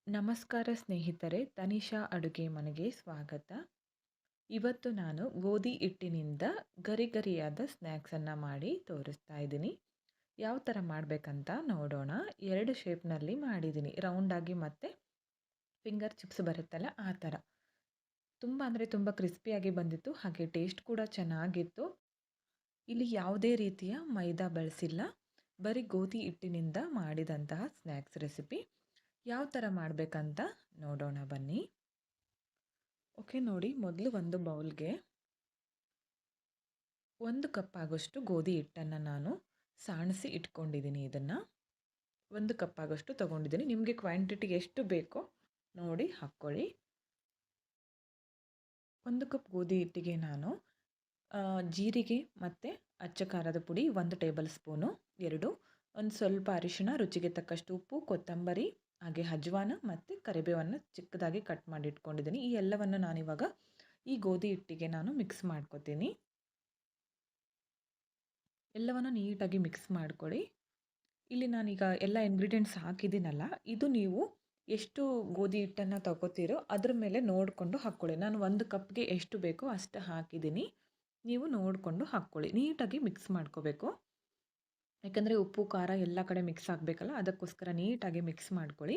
ನಮಸ್ಕಾರ ಸ್ನೇಹಿತರೆ, ತನಿಷಾ ಅಡುಗೆ ಮನೆಗೆ ಸ್ವಾಗತ. ಇವತ್ತು ನಾನು ಗೋಧಿ ಹಿಟ್ಟಿನಿಂದ ಗರಿಗರಿಯಾದ ಸ್ನ್ಯಾಕ್ಸನ್ನು ಮಾಡಿ ತೋರಿಸ್ತಾ ಇದ್ದೀನಿ. ಯಾವ ಥರ ಮಾಡಬೇಕಂತ ನೋಡೋಣ. 2 ಶೇಪ್ನಲ್ಲಿ ಮಾಡಿದ್ದೀನಿ, ರೌಂಡಾಗಿ ಮತ್ತು ಫಿಂಗರ್ ಚಿಪ್ಸ್ ಬರುತ್ತಲ್ಲ ಆ ಥರ. ತುಂಬ ಅಂದರೆ ತುಂಬ ಕ್ರಿಸ್ಪಿಯಾಗಿ ಬಂದಿತ್ತು, ಹಾಗೆ ಟೇಸ್ಟ್ ಕೂಡ ಚೆನ್ನಾಗಿತ್ತು. ಇಲ್ಲಿ ಯಾವುದೇ ರೀತಿಯ ಮೈದಾ ಬಳಸಿಲ್ಲ, ಬರೀ ಗೋಧಿ ಹಿಟ್ಟಿನಿಂದ ಮಾಡಿದಂತಹ ಸ್ನ್ಯಾಕ್ಸ್ ರೆಸಿಪಿ. ಯಾವ ಥರ ಮಾಡಬೇಕಂತ ನೋಡೋಣ ಬನ್ನಿ. ಓಕೆ, ನೋಡಿ, ಮೊದಲು ಒಂದು ಬೌಲ್ಗೆ 1 ಕಪ್ ಆಗೋಷ್ಟು ಗೋಧಿ ಹಿಟ್ಟನ್ನು ನಾನು ಸಾಣಿಸಿ ಇಟ್ಕೊಂಡಿದ್ದೀನಿ. ಇದನ್ನು 1 ಕಪ್ ಆಗೋಷ್ಟು ತೊಗೊಂಡಿದ್ದೀನಿ. ನಿಮಗೆ ಕ್ವಾಂಟಿಟಿ ಎಷ್ಟು ಬೇಕೋ ನೋಡಿ ಹಾಕ್ಕೊಳ್ಳಿ. 1 ಕಪ್ ಗೋಧಿ ಹಿಟ್ಟಿಗೆ ನಾನು ಜೀರಿಗೆ ಮತ್ತು ಅಚ್ಚ ಖಾರದ ಪುಡಿ 1 ಟೇಬಲ್ ಸ್ಪೂನು, ಒಂದು ಸ್ವಲ್ಪ ಅರಿಶಿಣ, ರುಚಿಗೆ ತಕ್ಕಷ್ಟು ಉಪ್ಪು, ಕೊತ್ತಂಬರಿ, ಹಾಗೆ ಅಜ್ವಾನ ಮತ್ತು ಕರಿಬೇವನ್ನು ಚಿಕ್ಕದಾಗಿ ಕಟ್ ಮಾಡಿ ಇಟ್ಕೊಂಡಿದ್ದೀನಿ. ಈ ಎಲ್ಲವನ್ನು ನಾನಿವಾಗ ಈ ಗೋಧಿ ಹಿಟ್ಟಿಗೆ ನಾನು ಮಿಕ್ಸ್ ಮಾಡ್ಕೊತೀನಿ. ಎಲ್ಲವನ್ನು ನೀಟಾಗಿ ಮಿಕ್ಸ್ ಮಾಡ್ಕೊಳ್ಳಿ. ಇಲ್ಲಿ ನಾನೀಗ ಎಲ್ಲ ಇಂಗ್ರೀಡಿಯೆಂಟ್ಸ್ ಹಾಕಿದ್ದೀನಲ್ಲ, ಇದು ನೀವು ಎಷ್ಟು ಗೋಧಿ ಹಿಟ್ಟನ್ನು ತಗೋತೀರೋ ಅದ್ರ ಮೇಲೆ ನೋಡಿಕೊಂಡು ಹಾಕ್ಕೊಳ್ಳಿ. ನಾನು 1 ಕಪ್ಗೆ ಎಷ್ಟು ಬೇಕೋ ಅಷ್ಟು ಹಾಕಿದ್ದೀನಿ, ನೀವು ನೋಡಿಕೊಂಡು ಹಾಕ್ಕೊಳ್ಳಿ. ನೀಟಾಗಿ ಮಿಕ್ಸ್ ಮಾಡ್ಕೋಬೇಕು, ಯಾಕಂದರೆ ಉಪ್ಪು ಖಾರ ಎಲ್ಲ ಕಡೆ ಮಿಕ್ಸ್ ಆಗಬೇಕಲ್ಲ, ಅದಕ್ಕೋಸ್ಕರ ನೀಟಾಗಿ ಮಿಕ್ಸ್ ಮಾಡ್ಕೊಳ್ಳಿ.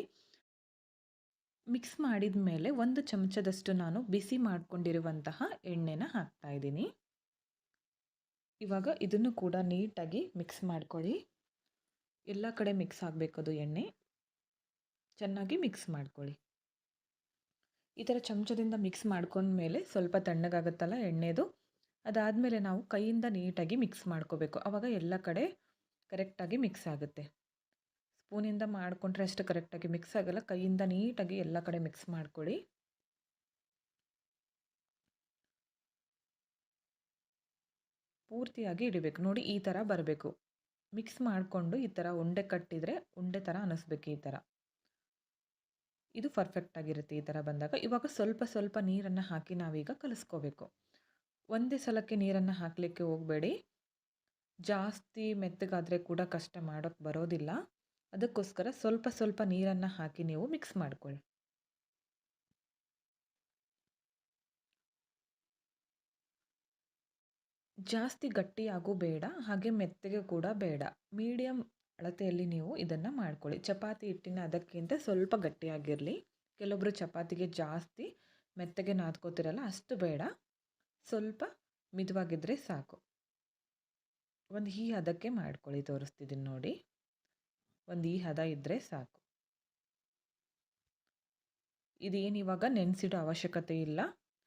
ಮಿಕ್ಸ್ ಮಾಡಿದ ಮೇಲೆ 1 ಚಮಚದಷ್ಟು ನಾನು ಬಿಸಿ ಮಾಡಿಕೊಂಡಿರುವಂತಹ ಎಣ್ಣೆನ ಹಾಕ್ತಾಯಿದ್ದೀನಿ. ಇವಾಗ ಇದನ್ನು ಕೂಡ ನೀಟಾಗಿ ಮಿಕ್ಸ್ ಮಾಡ್ಕೊಳ್ಳಿ. ಎಲ್ಲ ಕಡೆ ಮಿಕ್ಸ್ ಆಗಬೇಕದು ಎಣ್ಣೆ, ಚೆನ್ನಾಗಿ ಮಿಕ್ಸ್ ಮಾಡ್ಕೊಳ್ಳಿ. ಈ ಥರ ಚಮಚದಿಂದ ಮಿಕ್ಸ್ ಮಾಡ್ಕೊಂಡ್ಮೇಲೆ ಸ್ವಲ್ಪ ತಣ್ಣಗಾಗುತ್ತಲ್ಲ ಎಣ್ಣೆದು, ಅದಾದಮೇಲೆ ನಾವು ಕೈಯಿಂದ ನೀಟಾಗಿ ಮಿಕ್ಸ್ ಮಾಡ್ಕೋಬೇಕು. ಆವಾಗ ಎಲ್ಲ ಕಡೆ ಕರೆಕ್ಟಾಗಿ ಮಿಕ್ಸ್ ಆಗುತ್ತೆ. ಸ್ಪೂನಿಂದ ಮಾಡಿಕೊಂಡ್ರೆ ಅಷ್ಟು ಕರೆಕ್ಟಾಗಿ ಮಿಕ್ಸ್ ಆಗಲ್ಲ, ಕೈಯಿಂದ ನೀಟಾಗಿ ಎಲ್ಲ ಕಡೆ ಮಿಕ್ಸ್ ಮಾಡ್ಕೊಳ್ಳಿ. ಪೂರ್ತಿಯಾಗಿ ಇಡಬೇಕು. ನೋಡಿ, ಈ ಥರ ಬರಬೇಕು. ಮಿಕ್ಸ್ ಮಾಡಿಕೊಂಡು ಈ ಥರ ಉಂಡೆ ಕಟ್ಟಿದರೆ ಉಂಡೆ ಥರ ಅನ್ನಿಸ್ಬೇಕು. ಈ ಥರ ಇದು ಪರ್ಫೆಕ್ಟಾಗಿರುತ್ತೆ. ಈ ಥರ ಬಂದಾಗ ಇವಾಗ ಸ್ವಲ್ಪ ಸ್ವಲ್ಪ ನೀರನ್ನು ಹಾಕಿ ನಾವೀಗ ಕಲಿಸ್ಕೋಬೇಕು. ಒಂದೇ ಸಲಕ್ಕೆ ನೀರನ್ನು ಹಾಕಲಿಕ್ಕೆ ಹೋಗಬೇಡಿ. ಜಾಸ್ತಿ ಮೆತ್ತಗಾದರೆ ಕೂಡ ಕಷ್ಟ ಮಾಡೋಕ್ಕೆ ಬರೋದಿಲ್ಲ. ಅದಕ್ಕೋಸ್ಕರ ಸ್ವಲ್ಪ ಸ್ವಲ್ಪ ನೀರನ್ನು ಹಾಕಿ ನೀವು ಮಿಕ್ಸ್ ಮಾಡ್ಕೊಳ್ಳಿ. ಜಾಸ್ತಿ ಗಟ್ಟಿಯಾಗೂ ಬೇಡ, ಹಾಗೆ ಮೆತ್ತಗೆ ಕೂಡ ಬೇಡ. ಮೀಡಿಯಮ್ ಅಳತೆಯಲ್ಲಿ ನೀವು ಇದನ್ನು ಮಾಡ್ಕೊಳ್ಳಿ. ಚಪಾತಿ ಹಿಟ್ಟಿನ ಅದಕ್ಕಿಂತ ಸ್ವಲ್ಪ ಗಟ್ಟಿಯಾಗಿರಲಿ. ಕೆಲವೊಬ್ಬರು ಚಪಾತಿಗೆ ಜಾಸ್ತಿ ಮೆತ್ತಗೆ ನಾದ್ಕೋತಿರಲ್ಲ, ಅಷ್ಟು ಬೇಡ, ಸ್ವಲ್ಪ ಮಿದುವಾಗಿದ್ದರೆ ಸಾಕು. ಒಂದು ಈ ಹದಕ್ಕೆ ಮಾಡ್ಕೊಳ್ಳಿ, ತೋರಿಸ್ತಿದ್ದೀನಿ ನೋಡಿ. ಒಂದು ಈ ಹದ ಇದ್ದರೆ ಸಾಕು. ಇದೇನು ಇವಾಗ ನೆನೆಸಿಡೋ ಅವಶ್ಯಕತೆ ಇಲ್ಲ,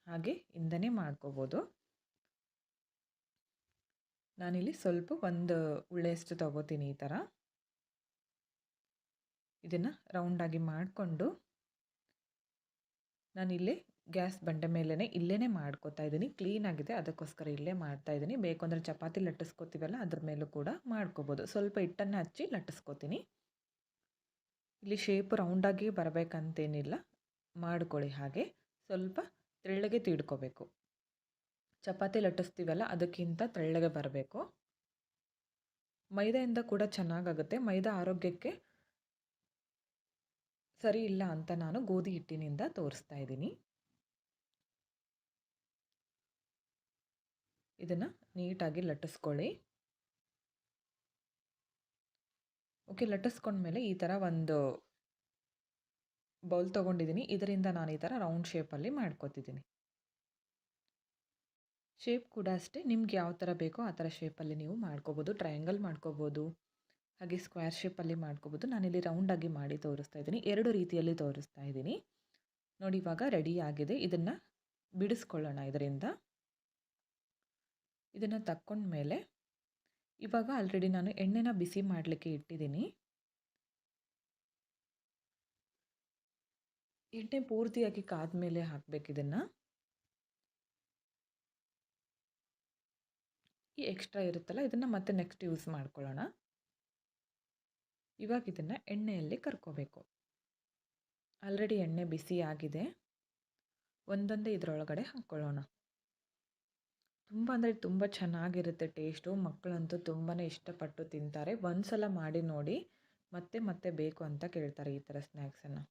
ಹಾಗೆ ಇಂದನೇ ಮಾಡ್ಕೋಬೋದು. ನಾನಿಲ್ಲಿ ಸ್ವಲ್ಪ ಒಂದು ಉಳ್ಳೆಯಷ್ಟು ತಗೋತೀನಿ. ಈ ಥರ ಇದನ್ನು ರೌಂಡಾಗಿ ಮಾಡಿಕೊಂಡು ನಾನಿಲ್ಲಿ ಗ್ಯಾಸ್ ಬಂಡೆ ಮೇಲೇ ಇಲ್ಲೇ ಮಾಡ್ಕೋತಾ ಇದ್ದೀನಿ. ಕ್ಲೀನಾಗಿದೆ, ಅದಕ್ಕೋಸ್ಕರ ಇಲ್ಲೇ ಮಾಡ್ತಾ ಇದ್ದೀನಿ. ಬೇಕು ಅಂದರೆ ಚಪಾತಿ ಲಟ್ಟಿಸ್ಕೋತೀವಲ್ಲ ಅದ್ರ ಮೇಲೂ ಕೂಡ ಮಾಡ್ಕೋಬೋದು. ಸ್ವಲ್ಪ ಹಿಟ್ಟನ್ನು ಹಚ್ಚಿ ಲಟ್ಟಿಸ್ಕೋತೀನಿ. ಇಲ್ಲಿ ಶೇಪ್ ರೌಂಡಾಗಿ ಬರಬೇಕಂತೇನಿಲ್ಲ, ಮಾಡ್ಕೊಳ್ಳಿ. ಹಾಗೆ ಸ್ವಲ್ಪ ತೆಳ್ಳಗೆ ತೀಡ್ಕೋಬೇಕು. ಚಪಾತಿ ಲಟ್ಟಿಸ್ತೀವಲ್ಲ ಅದಕ್ಕಿಂತ ತೆಳ್ಳಗೆ ಬರಬೇಕು. ಮೈದಾಯಿಂದ ಕೂಡ ಚೆನ್ನಾಗಾಗುತ್ತೆ. ಮೈದಾ ಆರೋಗ್ಯಕ್ಕೆ ಸರಿ ಇಲ್ಲ ಅಂತ ನಾನು ಗೋಧಿ ಹಿಟ್ಟಿನಿಂದ ತೋರಿಸ್ತಾ ಇದ್ದೀನಿ. ಇದನ್ನು ನೀಟಾಗಿ ಲಟ್ಟಿಸ್ಕೊಳ್ಳಿ. ಓಕೆ, ಲಟ್ಟಿಸ್ಕೊಂಡ್ಮೇಲೆ ಈ ಥರ ಒಂದು ಬೌಲ್ ತೊಗೊಂಡಿದ್ದೀನಿ. ಇದರಿಂದ ನಾನು ಈ ಥರ ರೌಂಡ್ ಶೇಪಲ್ಲಿ ಮಾಡ್ಕೋತಿದ್ದೀನಿ. ಶೇಪ್ ಕೂಡ ಅಷ್ಟೇ, ನಿಮ್ಗೆ ಯಾವ ಥರ ಬೇಕೋ ಆ ಥರ ಶೇಪಲ್ಲಿ ನೀವು ಮಾಡ್ಕೋಬೋದು. ಟ್ರಯಾಂಗಲ್ ಮಾಡ್ಕೋಬೋದು, ಹಾಗೆ ಸ್ಕ್ವೇರ್ ಶೇಪಲ್ಲಿ ಮಾಡ್ಕೋಬೋದು. ನಾನಿಲ್ಲಿ ರೌಂಡಾಗಿ ಮಾಡಿ ತೋರಿಸ್ತಾ ಇದ್ದೀನಿ. 2 ರೀತಿಯಲ್ಲಿ ತೋರಿಸ್ತಾ ಇದ್ದೀನಿ ನೋಡಿ. ಇವಾಗ ರೆಡಿ ಆಗಿದೆ. ಇದನ್ನು ಬಿಡಿಸ್ಕೊಳ್ಳೋಣ. ಇದನ್ನು ತಕ್ಕೊಂಡ್ಮೇಲೆ ಇವಾಗ ಆಲ್ರೆಡಿ ನಾನು ಎಣ್ಣೆನ ಬಿಸಿ ಮಾಡಲಿಕ್ಕೆ ಇಟ್ಟಿದ್ದೀನಿ. ಎಣ್ಣೆ ಪೂರ್ತಿಯಾಗಿ ಕಾದ್ಮೇಲೆ ಹಾಕಬೇಕು ಇದನ್ನು. ಈ ಎಕ್ಸ್ಟ್ರಾ ಇರುತ್ತಲ್ಲ, ಇದನ್ನು ಮತ್ತೆ ನೆಕ್ಸ್ಟ್ ಯೂಸ್ ಮಾಡ್ಕೊಳ್ಳೋಣ. ಇವಾಗ ಇದನ್ನು ಎಣ್ಣೆಯಲ್ಲಿ ಕರ್ಕೋಬೇಕು. ಆಲ್ರೆಡಿ ಎಣ್ಣೆ ಬಿಸಿ ಆಗಿದೆ. ಒಂದೊಂದೇ ಇದರೊಳಗಡೆ ಹಾಕ್ಕೊಳ್ಳೋಣ. ತುಂಬ ಅಂದರೆ ತುಂಬ ಚೆನ್ನಾಗಿರುತ್ತೆ ಟೇಸ್ಟು. ಮಕ್ಕಳಂತೂ ತುಂಬಾ ಇಷ್ಟಪಟ್ಟು ತಿಂತಾರೆ. ಒಂದು ಸಲ ಮಾಡಿ ನೋಡಿ, ಮತ್ತೆ ಮತ್ತೆ ಬೇಕು ಅಂತ ಕೇಳ್ತಾರೆ ಈ ಥರ ಸ್ನ್ಯಾಕ್ಸನ್ನು.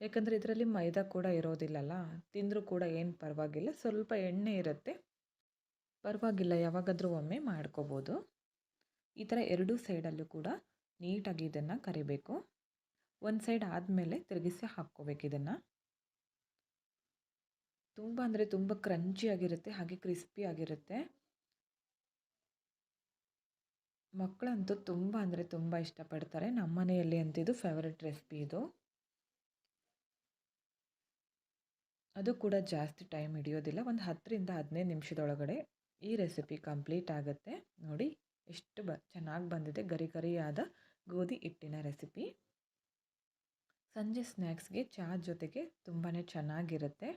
ಯಾಕಂದರೆ ಇದರಲ್ಲಿ ಮೈದಾ ಕೂಡ ಇರೋದಿಲ್ಲಲ್ಲ, ತಿಂದರೂ ಕೂಡ ಏನು ಪರವಾಗಿಲ್ಲ. ಸ್ವಲ್ಪ ಎಣ್ಣೆ ಇರುತ್ತೆ, ಪರವಾಗಿಲ್ಲ, ಯಾವಾಗಾದರೂ ಒಮ್ಮೆ ಮಾಡ್ಕೋಬೋದು. ಈ ಥರ ಎರಡೂ ಸೈಡಲ್ಲೂ ಕೂಡ ನೀಟಾಗಿ ಇದನ್ನು ಕರಿಬೇಕು. ಒಂದು ಸೈಡ್ ಆದಮೇಲೆ ತಿರುಗಿಸಿ ಹಾಕ್ಕೋಬೇಕು ಇದನ್ನು. ತುಂಬ ಅಂದರೆ ತುಂಬ ಕ್ರಂಚಿಯಾಗಿರುತ್ತೆ, ಹಾಗೆ ಕ್ರಿಸ್ಪಿ ಆಗಿರುತ್ತೆ. ಮಕ್ಕಳಂತೂ ತುಂಬ ಅಂದರೆ ತುಂಬ ಇಷ್ಟಪಡ್ತಾರೆ. ನಮ್ಮ ಮನೆಯಲ್ಲಿ ಅಂತೂ ಇದು ಫೇವರೆಟ್ ರೆಸಿಪಿ ಇದು. ಅದು ಕೂಡ ಜಾಸ್ತಿ ಟೈಮ್ ಹಿಡಿಯೋದಿಲ್ಲ. ಒಂದು 10ರಿಂದ 15 ನಿಮಿಷದೊಳಗಡೆ ಈ ರೆಸಿಪಿ ಕಂಪ್ಲೀಟ್ ಆಗುತ್ತೆ. ನೋಡಿ ಎಷ್ಟು ಚೆನ್ನಾಗಿ ಬಂದಿದೆ ಗರಿ ಗರಿಯಾದ ಗೋಧಿ ಹಿಟ್ಟಿನ ರೆಸಿಪಿ. ಸಂಜೆ ಸ್ನ್ಯಾಕ್ಸ್ಗೆ ಚಹಾ ಜೊತೆಗೆ ತುಂಬಾ ಚೆನ್ನಾಗಿರುತ್ತೆ.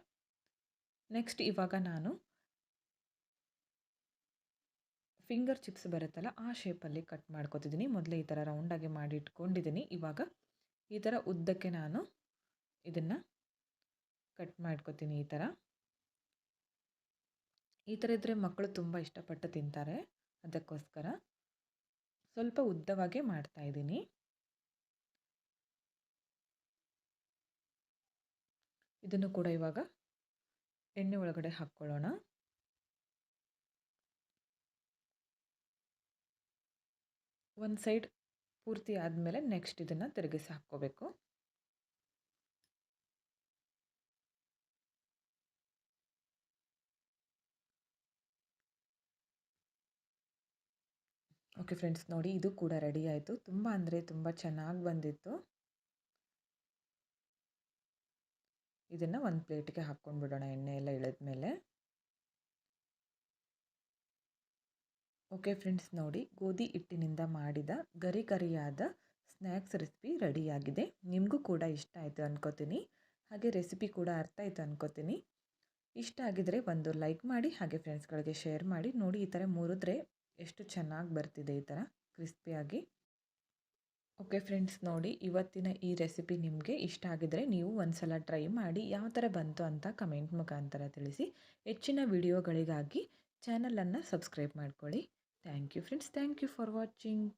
ನೆಕ್ಸ್ಟ್ ಇವಾಗ ನಾನು ಫಿಂಗರ್ ಚಿಪ್ಸ್ ಬರುತ್ತಲ್ಲ, ಆ ಶೇಪಲ್ಲಿ ಕಟ್ ಮಾಡ್ಕೊತಿದ್ದೀನಿ. ಮೊದಲೇ ಈ ಥರ ರೌಂಡಾಗಿ ಮಾಡಿ ಇಟ್ಕೊಂಡಿದ್ದೀನಿ. ಇವಾಗ ಈ ಥರ ಉದ್ದಕ್ಕೆ ನಾನು ಇದನ್ನು ಕಟ್ ಮಾಡ್ಕೊತೀನಿ. ಈ ಥರ ಇದ್ದರೆ ಮಕ್ಕಳು ತುಂಬ ಇಷ್ಟಪಟ್ಟು ತಿಂತಾರೆ. ಅದಕ್ಕೋಸ್ಕರ ಸ್ವಲ್ಪ ಉದ್ದವಾಗೇ ಮಾಡ್ತಾ ಇದ್ದೀನಿ. ಇದನ್ನು ಕೂಡ ಇವಾಗ ಎಣ್ಣೆ ಒಳಗಡೆ ಹಾಕ್ಕೊಳ್ಳೋಣ. ಒಂದು ಸೈಡ್ ಪೂರ್ತಿ ಆದಮೇಲೆ ನೆಕ್ಸ್ಟ್ ಇದನ್ನು ತಿರುಗಿಸಿ ಹಾಕ್ಕೋಬೇಕು. ಓಕೆ ಫ್ರೆಂಡ್ಸ್, ನೋಡಿ ಇದು ಕೂಡ ರೆಡಿ ಆಯಿತು. ತುಂಬ ಅಂದರೆ ತುಂಬ ಚೆನ್ನಾಗಿ ಬಂದಿತ್ತು. ಇದನ್ನು ಒಂದು ಪ್ಲೇಟ್ಗೆ ಹಾಕ್ಕೊಂಡು ಬಿಡೋಣ ಎಣ್ಣೆ ಎಲ್ಲ ಇಳಿದ್ಮೇಲೆ. ಓಕೆ ಫ್ರೆಂಡ್ಸ್, ನೋಡಿ ಗೋಧಿ ಹಿಟ್ಟಿನಿಂದ ಮಾಡಿದ ಗರಿ ಗರಿಯಾದ ಸ್ನ್ಯಾಕ್ಸ್ ರೆಸಿಪಿ ರೆಡಿಯಾಗಿದೆ. ನಿಮಗೂ ಕೂಡ ಇಷ್ಟ ಆಯಿತು ಅನ್ಕೋತೀನಿ. ಹಾಗೆ ರೆಸಿಪಿ ಕೂಡ ಅರ್ಥ ಆಯಿತು ಅನ್ಕೋತೀನಿ. ಇಷ್ಟ ಆಗಿದರೆ ಒಂದು ಲೈಕ್ ಮಾಡಿ, ಹಾಗೆ ಫ್ರೆಂಡ್ಸ್ಗಳಿಗೆ ಶೇರ್ ಮಾಡಿ. ನೋಡಿ ಈ ಥರ ಮುರಿದ್ರೆ ಎಷ್ಟು ಚೆನ್ನಾಗಿ ಬರ್ತಿದೆ, ಈ ಥರ ಕ್ರಿಸ್ಪಿಯಾಗಿ. ಓಕೆ ಫ್ರೆಂಡ್ಸ್, ನೋಡಿ ಇವತ್ತಿನ ಈ ರೆಸಿಪಿ ನಿಮಗೆ ಇಷ್ಟ ಆಗಿದರೆ ನೀವು ಒಂದು ಸಲ ಟ್ರೈ ಮಾಡಿ ಯಾವ ಥರ ಬಂತು ಅಂತ ಕಮೆಂಟ್ ಮುಖಾಂತರ ತಿಳಿಸಿ. ಹೆಚ್ಚಿನ ವಿಡಿಯೋಗಳಿಗಾಗಿ ಚಾನಲನ್ನು ಸಬ್ಸ್ಕ್ರೈಬ್ ಮಾಡ್ಕೊಳ್ಳಿ. Thank you friends, thank you for watching.